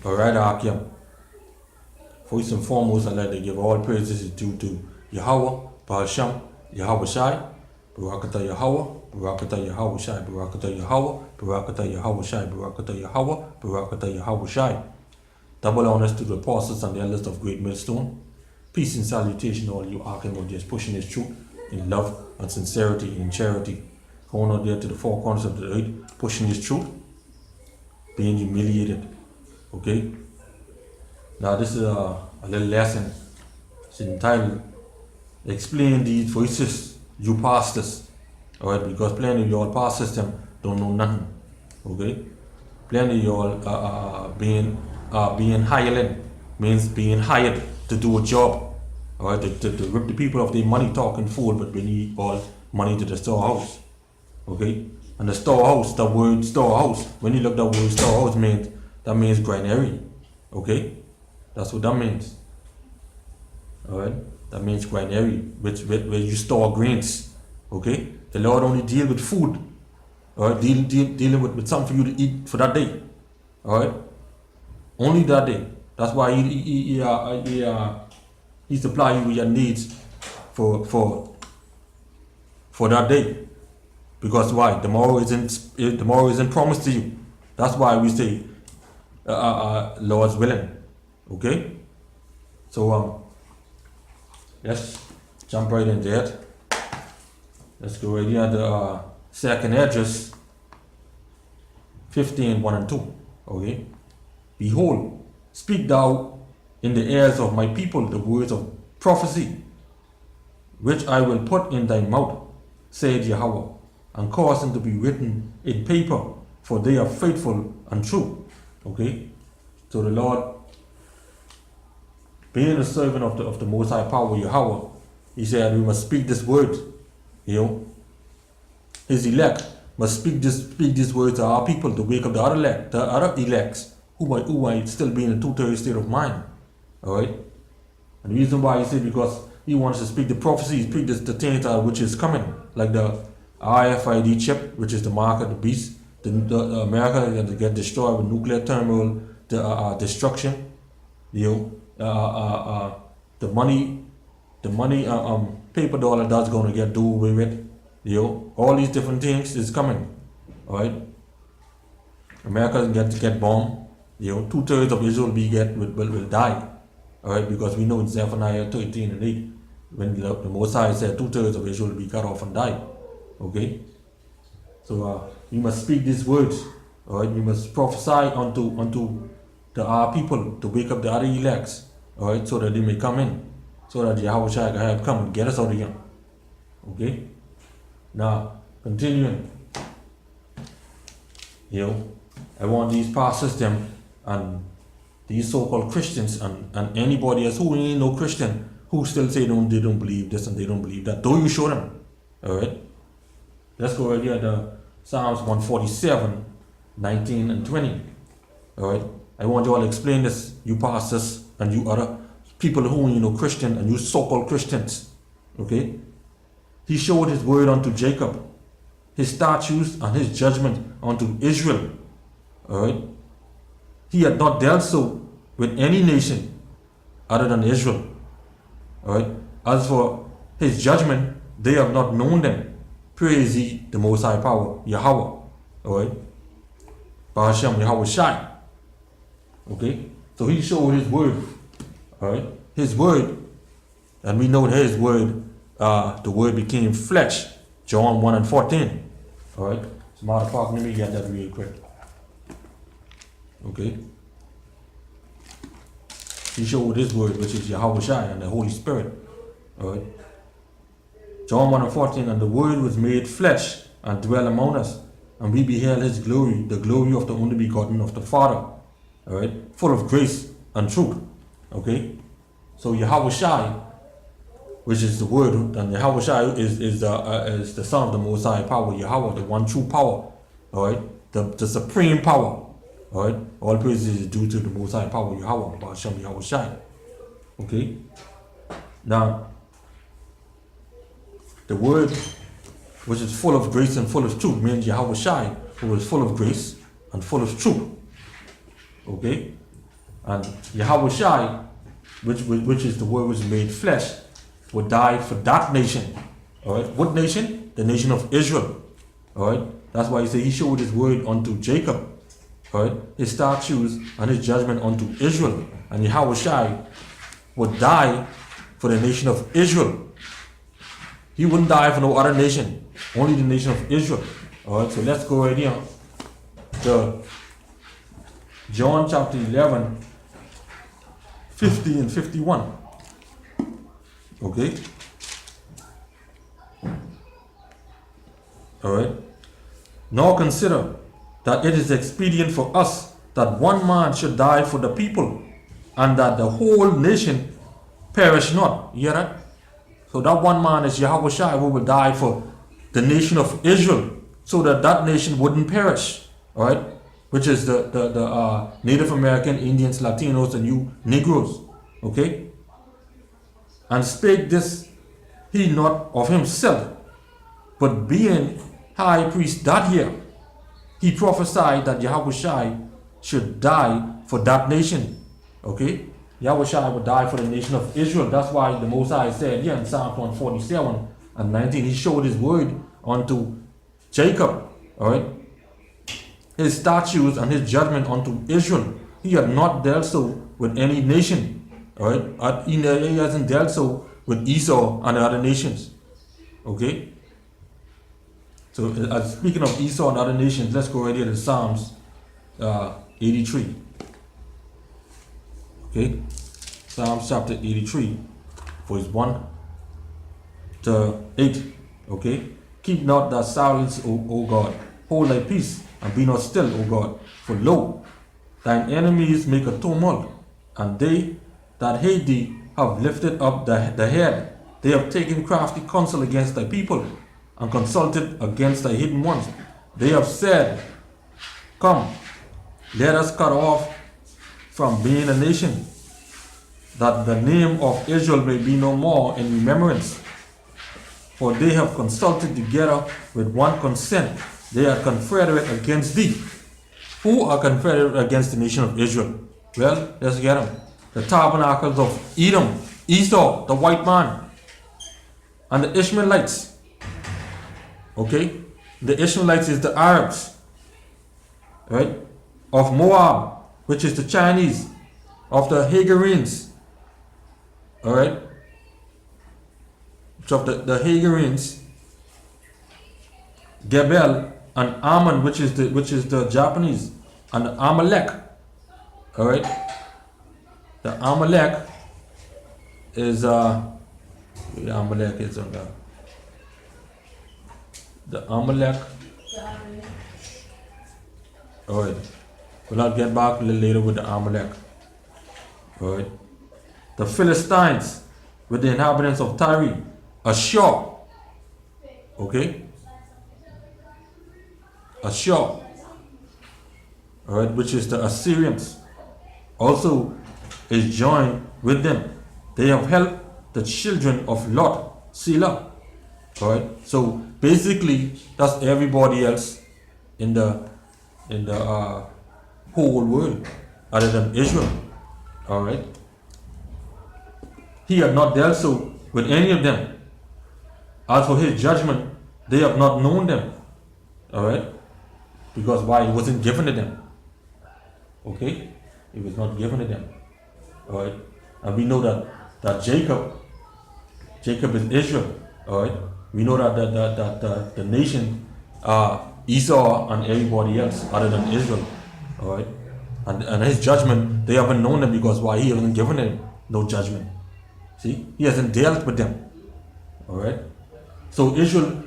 Alright, Akim. First and foremost, I'd like to give all praises due to Yahawah, BAHASHAM, YAHAWASHI, Barakatah Yahawah, Barakatah Yahawashai, Barakatah Yahawah, Barakatah Yahawashai, Barakatah Yahawah, Barakatah Yahawashai. Double honors to the apostles and the elders of Great Millstone. Peace and salutation to all you Akim of just pushing his truth in love and sincerity and in charity. Going out there to the four corners of the earth, pushing his truth, being humiliated. Okay? Now this is a little lesson. It's entitled Explain These Voices, You Pastors. Alright, because plenty of y'all pastors them don't know nothing. Okay? Plenty of y'all being hireling means being hired to do a job. Alright, to rip the people of their money talking fool, but we need all money to the storehouse. Okay? And the storehouse, the word storehouse, when you look at the word storehouse means that means granary. Okay? That's what that means. Alright? That means granary, which where you store grains. Okay? The Lord only deal with food. Alright? Dealing with something for you to eat for that day. Alright? Only that day. That's why he supply you with your needs for that day. Because why? Tomorrow isn't promised to you. That's why we say Lord's willing. Okay? So let's jump right into it. Let's go right here to second address 15, 1 and 2. Okay? Behold, speak thou in the ears of my people the words of prophecy, which I will put in thy mouth, said Yahawah, and cause them to be written in paper, for they are faithful and true. Okay? So the Lord, being a servant of the Most High Power, Yahawah, he said we must speak this word. You know? His elect must speak this word to our people to wake up the other elects who might still be in a 2/3 state of mind. Alright? And the reason why he said because he wants to speak the prophecy, speak the things which is coming, like the RFID chip, which is the mark of the beast, the America going to get destroyed with nuclear turmoil, the destruction, you know, the money, paper dollar that's going to get do away with, you know, all these different things is coming, all right. America is get bombed, you know, 2/3 of Israel will die, all right, because we know in Zephaniah 13 and 8, when the Mosiah said 2/3 of Israel will be cut off and die. Okay, so we must speak these words. All right, we must prophesy unto our people to wake up the other elects. All right, so that they may come in, so that Yahweh can have come and get us out of here. Okay, now continuing. You know, I want these pastors them and these so-called Christians and anybody else who ain't no Christian who still say they don't believe this and they don't believe that. Though you show them. All right. Let's go right here to Psalms 147, 19 and 20. Alright? I want you all to explain this, you pastors and you other people who you know Christian and you so-called Christians. Okay? He showed his word unto Jacob, his statutes and his judgment unto Israel. Alright? He had not dealt so with any nation other than Israel. Alright? As for his judgment, they have not known them. Praise ye the Most High Power, Yahawah. Alright? BAHASHAM, YAHAWASHI. Okay? So he showed his word. Alright? His word. And we know that his word, the word became flesh. John 1 and 14. Alright? So matter of fact, let me get that real quick. Okay? He showed his word, which is YAHAWASHI and the Holy Spirit. Alright? John 1 and 14, and the word was made flesh and dwelt among us, and we beheld his glory, the glory of the only begotten of the Father. Alright, full of grace and truth. Okay? So Yahawashai, which is the word, and Yahawashai is the Son of the Most High Power, Yahawah, the one true power. Alright? The supreme power. Alright? All praises is due to the Most High Power, Yahawah, BAHASHAM, Yahawashai. Okay? Now, the word, which is full of grace and full of truth, means Yahawashai, who is full of grace and full of truth. Okay? And YAHAWASHI, which is the word which is made flesh, would die for that nation. Alright? What nation? The nation of Israel. Alright? That's why he said he showed his word unto Jacob. Alright? His statutes and his judgment unto Israel. And YAHAWASHI would die for the nation of Israel. He wouldn't die for no other nation. Only the nation of Israel. Alright, so let's go right here to John chapter 11, 50 and 51. Okay? Alright? Nor consider that it is expedient for us that one man should die for the people, and that the whole nation perish not. You hear that? So that one man is YAHAWASHI, who will die for the nation of Israel, so that that nation wouldn't perish. Alright? Which is the Native American, Indians, Latinos, and you Negroes. Okay? And spake this he not of himself, but being high priest that year, he prophesied that YAHAWASHI should die for that nation. Okay? YAHAWASHI would die for the nation of Israel. That's why the Most High said here in Psalm 147 and 19, he showed his word unto Jacob. Alright? His statutes and his judgment unto Israel. He had not dealt so with any nation. Alright? He hasn't dealt so with Esau and the other nations. Okay? So speaking of Esau and other nations, let's go right here to Psalms 83. Okay? Psalms chapter 83, verse 1 to 8. Okay? Keep not thy silence, O God. Hold thy peace, and be not still, O God. For lo, thine enemies make a tumult, and they that hate thee have lifted up the head. They have taken crafty counsel against thy people, and consulted against thy hidden ones. They have said, come, let us cut off from being a nation, that the name of Israel may be no more in remembrance. For they have consulted together with one consent. They are confederate against thee. Who are confederate against the nation of Israel? Well, let's get them. The tabernacles of Edom, Esau, the white man, and the Ishmaelites. Okay? The Ishmaelites is the Arabs. Right? Of Moab, which is the Chinese. Of the Hagarenes. Alright? Of the Hagarenes, Gebel and Ammon, which is the Japanese, and the Amalek. Alright? The Amalek is the Amalek is on the Amalek. Alright. Well, I'll get back a little later with the Amalek. Alright. The Philistines with the inhabitants of Tyre. Ashur. Okay? Ashur. Alright, which is the Assyrians. Also is joined with them. They have helped the children of Lot, Selah. Alright? So basically that's everybody else in the whole world other than Israel. Alright? He had not dealt so with any of them. As for his judgment, they have not known them. Alright? Because why? It wasn't given to them. Okay? It was not given to them. Alright? And we know that Jacob is Israel. Alright? We know that the nation Esau and everybody else other than Israel. Alright? And his judgment, they haven't known them because why? He hasn't given them no judgment. See? He hasn't dealt with them. Alright? So Israel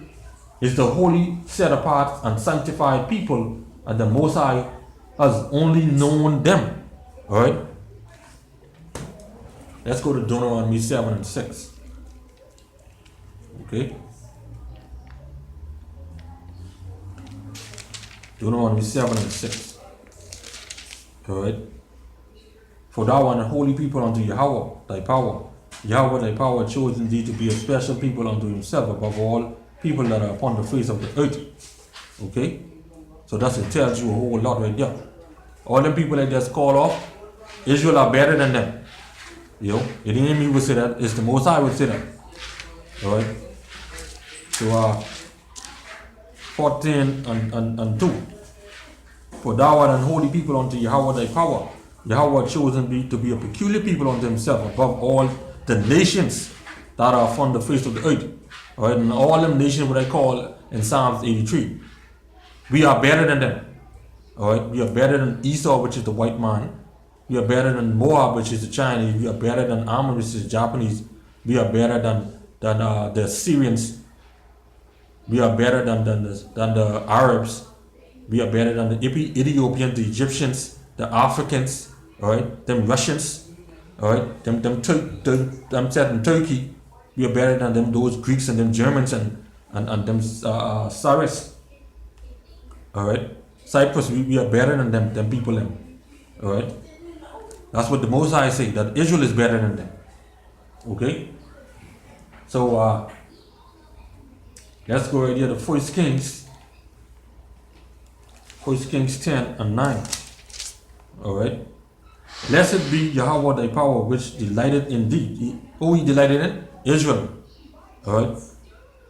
is the holy, set apart and sanctified people, and the Most High has only known them. Alright? Let's go to Deuteronomy 7 and 6. Okay? Deuteronomy 7 and 6. Alright? For thou art a holy people unto Yahweh, thy power. Yahweh, thy power, chosen thee to be a special people unto himself above all people that are upon the face of the earth. Okay? So that's it tells you a whole lot right there. All them people that just call off, Israel are better than them. You know, the enemy would say that, it's the Most High would say that. Alright? So 14 and 2. For thou art an holy people unto Yahawah thy power. Yahawah chosen thee to be a peculiar people unto himself above all the nations that are upon the face of the earth. Alright, and all them nations what I call in Psalms 83. We are better than them. Alright, we are better than Esau, which is the white man. We are better than Moab, which is the Chinese. We are better than Ammon, which is the Japanese. We are better than the Syrians. We are better than the Arabs. We are better than the Ethiopians, the Egyptians, the Africans, alright, them Russians, alright, them set in Turkey. We are better than them, those Greeks and them Germans and them Cyrus, alright. Cyprus, we are better than them people, alright. That's what the Most High say, that Israel is better than them, okay. So let's go right here to 1 Kings 10 and 9. Alright. Blessed be Yahawah thy power, which delighted in thee. Who he delighted in? Israel. Alright.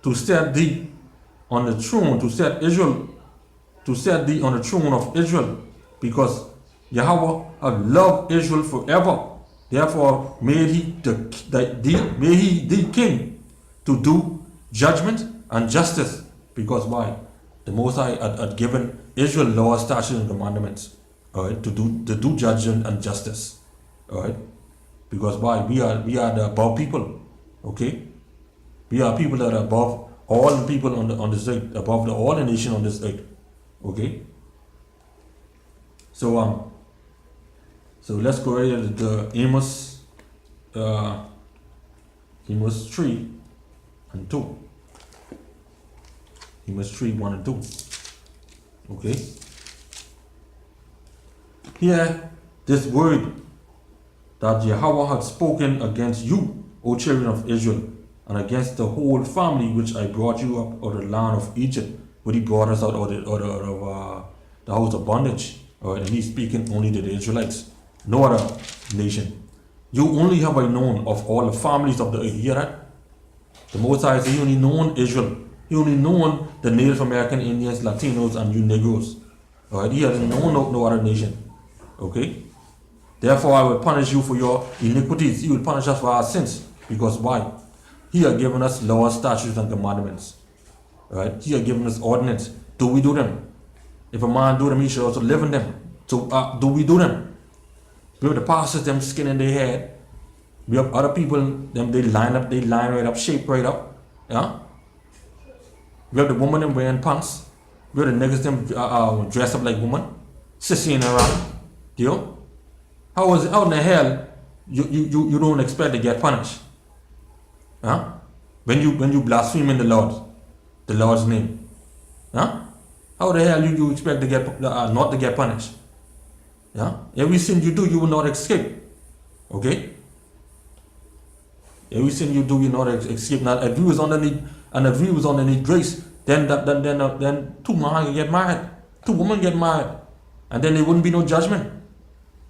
To set thee on the throne, to set thee on the throne of Israel, because Yahawah hath loved Israel forever. Therefore made he thee king to do judgment and justice. Because why? The Most High had given Israel laws, statutes, and commandments, alright, to do judgment and justice, alright. Because why? We are the above people, okay. We are people that are above all the people on this earth, above all the nation on this earth, okay. So let's go right into the Amos 3 and 2. Amos 3, 1 and 2. Okay. Hear this word that Yahawah had spoken against you, O children of Israel, and against the whole family which I brought you up out of the land of Egypt, when he brought us out of the house of bondage. Alright, and he's speaking only to the Israelites, no other nation. You only have I known of all the families of the earth. You hear that? The Most High says he only known Israel. He only known the Native American Indians, Latinos, and you Negroes. Alright, he hasn't known no other nation. Okay? Therefore I will punish you for your iniquities. He will punish us for our sins. Because why? He has given us laws, statutes, and commandments. Right? He has given us ordinance. Do we do them? If a man do them, he should also live in them. So do we do them? We have the pastors, them skin in their head. We have other people, them they line right up, shape right up. Yeah? We have the woman them wearing pants. We have the niggas them dressed up like women, sissing around. You know? How in the hell you don't expect to get punished? Huh? When you blaspheme in the Lord's name. Huh? How the hell you expect to get not to get punished? Yeah? Every sin you do, you will not escape. Okay? Every sin you do, you will not escape. Now, if you was underneath grace, then two men can get married, two women get married, and then there wouldn't be no judgment.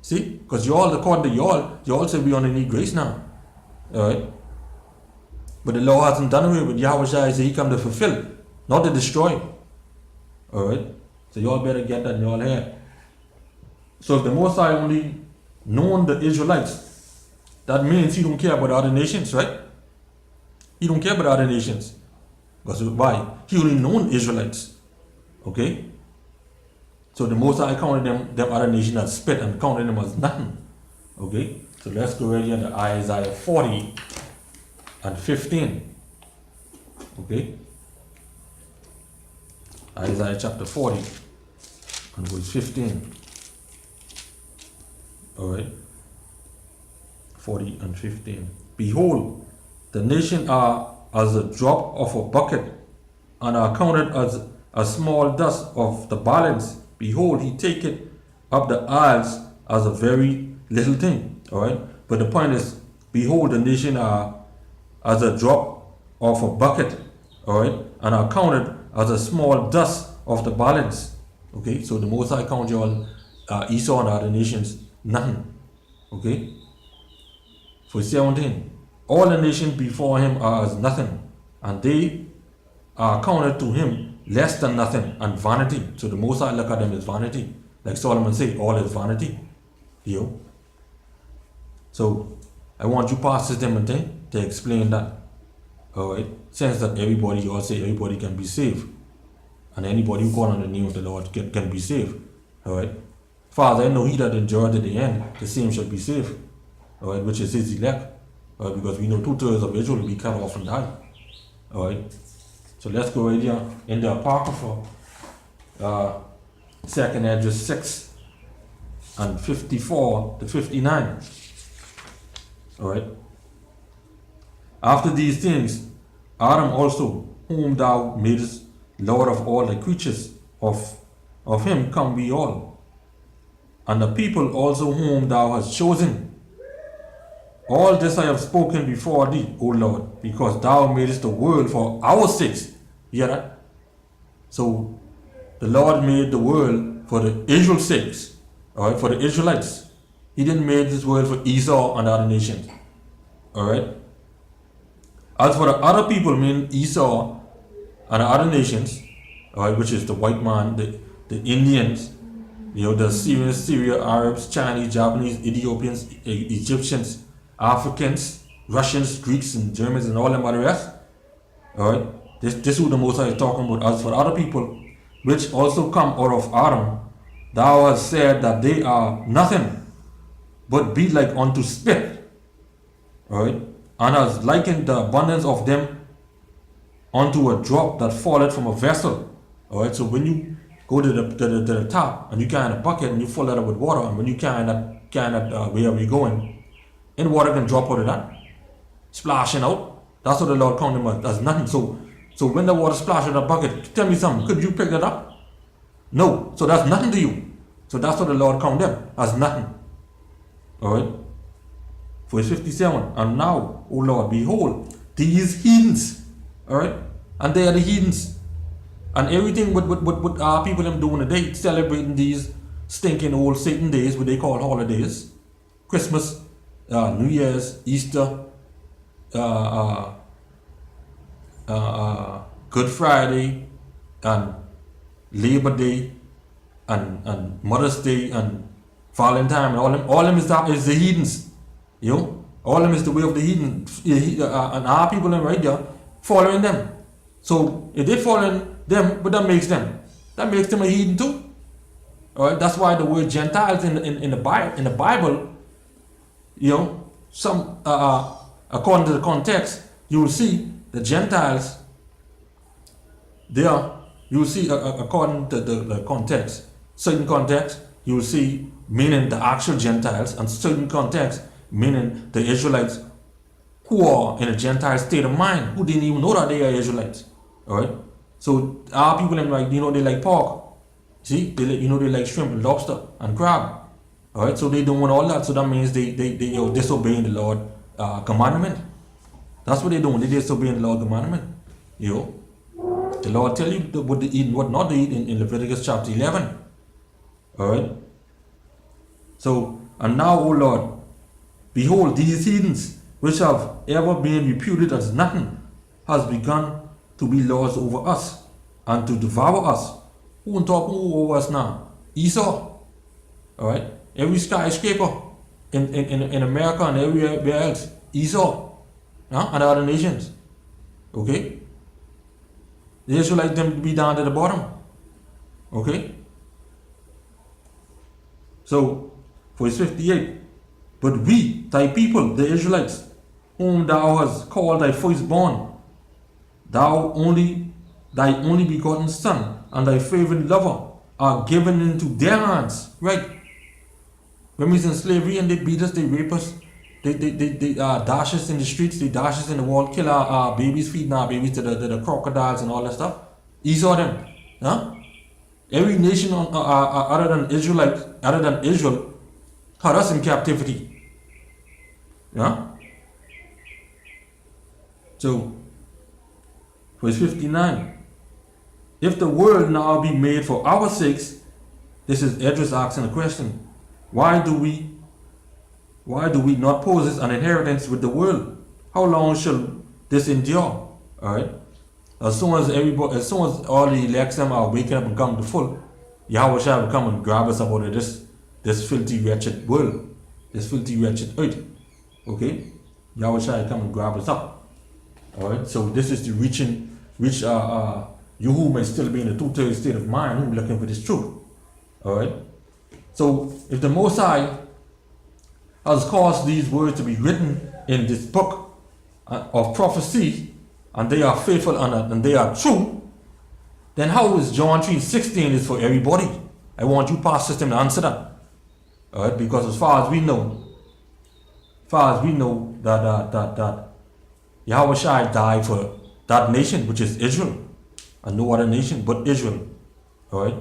See? Because according to y'all say we underneath grace now. Alright? But the law hasn't done away with. YAHAWASHI said he come to fulfill, not to destroy. Alright? So y'all better get that in y'all head. So if the Most High only known the Israelites, that means he don't care about other nations, right? He don't care about other nations. Because why? He only known Israelites. Okay? So the Most High counted them other nations as spit and counted them as nothing. Okay? So let's go right here to Isaiah 40 and 15. Okay? Isaiah chapter 40 and verse 15. Alright? 40 and 15. Behold, the nations are as a drop of a bucket, and are counted as a small dust of the balance. Behold, he taketh up the isles as a very little thing. Alright? But the point is, behold, the nations are as a drop of a bucket, alright, and are counted as a small dust of the balance. Okay, so the Most High count y'all Esau and other nations nothing. Okay? Verse 17. All the nations before him are as nothing, and they are counted to him less than nothing and vanity. So the most I look at them is vanity. Like Solomon said, all is vanity. You know? So I want you pastors them and thing to explain that. Alright? Since that everybody, you all say everybody can be saved. And anybody who call on the name of the Lord can be saved. Alright? Father, I know he that endured to the end, the same shall be saved. Alright, which is his elect. Alright, because we know 2/3 of Israel will be cut off and die. Alright. So let's go right here in the Apocrypha, 2nd Esdras 6 and 54 to 59. Alright. After these things, Adam also, whom thou madest Lord of all the creatures, of him come we all. And the people also whom thou hast chosen. All this I have spoken before thee, O Lord, because thou madest the world for our sakes. You hear that? So the Lord made the world for the Israel's sakes, alright, for the Israelites. He didn't make this world for Esau and the other nations. Alright? As for the other people, meaning Esau and the other nations, alright, which is the white man, the Indians, you know, the Syrians, Syria, Arabs, Chinese, Japanese, Ethiopians, Egyptians, Africans, Russians, Greeks, and Germans, and all them other rest. Alright? This is who the Most High is talking about. As for other people, which also come out of Adam, thou hast said that they are nothing, but be like unto spit. Alright? And hast likened the abundance of them unto a drop that falleth from a vessel. Alright, so when you go to the top and you carry a bucket and you fill that up with water, and when you carry that wherever you're going, and water can drop out of that, splashing out. That's what the Lord counted them as nothing. So when the water splashed in the bucket, tell me something, could you pick that up? No. So that's nothing to you. So that's what the Lord counted them as nothing. Alright? Verse 57. And now, O Lord, behold, these heathens. Alright? And they are the heathens. And everything what our people them doing today, celebrating these stinking old Satan days, what they call holidays. Christmas, New Year's, Easter, Good Friday, and Labor Day, and Mother's Day, and Valentine, and all them is the heathens. You know, all them is the way of the heathen, and our people them right there following them. So if they following them, but that makes them a heathen too. All right, that's why the word Gentiles in the Bible, you know, some according to the context, you will see the Gentiles there. You will see according to the context, certain context, you will see meaning the actual Gentiles, and certain context meaning the Israelites who are in a Gentile state of mind, who didn't even know that they are Israelites. All right. So our people, like, you know, they like pork. See, they like shrimp and lobster and crab. All right. So they don't want all that. So that means they disobeying the Lord commandment. That's what they're doing. They disobeying the Lord commandment. You know, the Lord tell you what to eat and what not to eat in Leviticus chapter 11. All right. So, and now, O Lord, behold, these heathens, which have ever been reputed as nothing, has begun to be lords over us, and to devour us. Who over us now? Esau. Alright? Every skyscraper in America and everywhere else, Esau. And other nations. Okay? The Israelites them to be down at the bottom. Okay? So, verse 58. But we, thy people, the Israelites, whom thou hast called thy firstborn, thy only begotten son, and thy favorite lover, are given into their hands. Right? When we was in slavery and they beat us, they rape us, they dash us in the streets, they dash us in the wall, kill our babies, feeding our babies to the crocodiles and all that stuff. Esau them. Huh? Every nation other than Israel, had us in captivity. Yeah? So, verse 59. If the world now be made for our sakes, this is Esdras asking a question. Why do we Why do we not possess an inheritance with the world? How long shall this endure? Alright? As soon as all the elects them are waking up and coming to full, Yahweh shall come and grab us out of this filthy, wretched world, this filthy, wretched earth. Okay? Yahweh shall come and grab us up. Alright? So this is the you who may still be in a two-third state of mind, who are looking for this truth. Alright? So if the Most High has caused these words to be written in this book of prophecy, and they are faithful and they are true, then how is John 3:16 is for everybody? I want you past system to answer that. Alright, because as far as we know that Yahweh Shai died for that nation, which is Israel, and no other nation but Israel. Alright?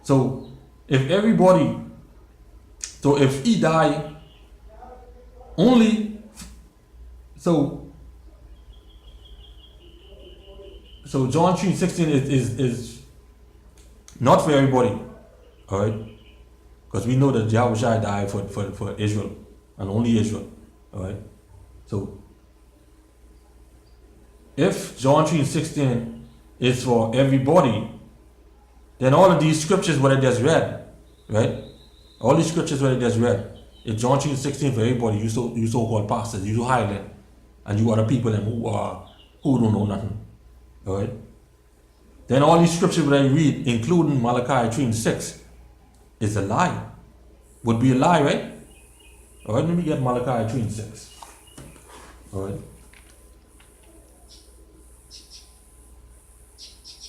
So if he died only, so John 3:16 is not for everybody, alright? Because we know that Yahweh Shai died for Israel and only Israel, alright? So if John 3:16 is for everybody, then all of these scriptures what I just read, right? All these scriptures what I just read, if John 3:16 for everybody, you so-called pastors, you highland, and you other people who don't know nothing. Alright? Then all these scriptures that I read, including Malachi 3:6, is a lie. Would be a lie, right? Alright, let me get Malachi 3:6. Alright?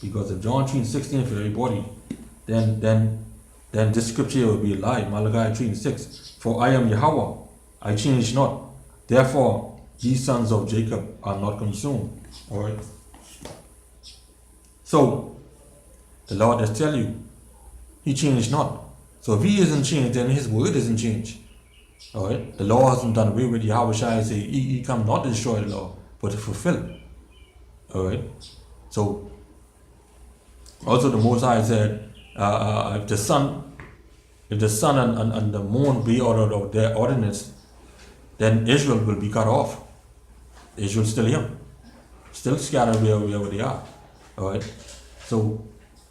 Because if John 3:16 for everybody, then this scripture will be a lie. Malachi 3:6. For I am Yahawah, I change not. Therefore, ye sons of Jacob are not consumed. Alright? So, the Lord does tell you, he changed not. So if he isn't changed, then his word isn't changed. Alright? The law hasn't done away with. Yahweh Shai say, he come not to destroy the law, but to fulfill. Alright? So, also the Most High said, if the sun and the moon be out of their ordinance, then Israel will be cut off. Israel still here. Still scattered wherever they are. Alright, so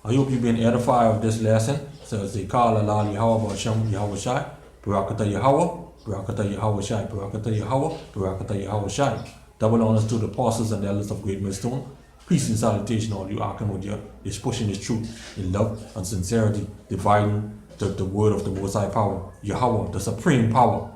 I hope you've been edified of this lesson. So as they call Allah Yahawah BAHASHAM YAHAWASHI, Barakatah Yahawah, Barakatah Yahawashai, Barakatah Yahawah, Barakatah Yahawashai. Double honors to the apostles and the elders of Great Millstone. Peace and salutation, all you Arkamodia is pushing this truth in love and sincerity, dividing the word of the Most High power, Yahawah, the supreme power.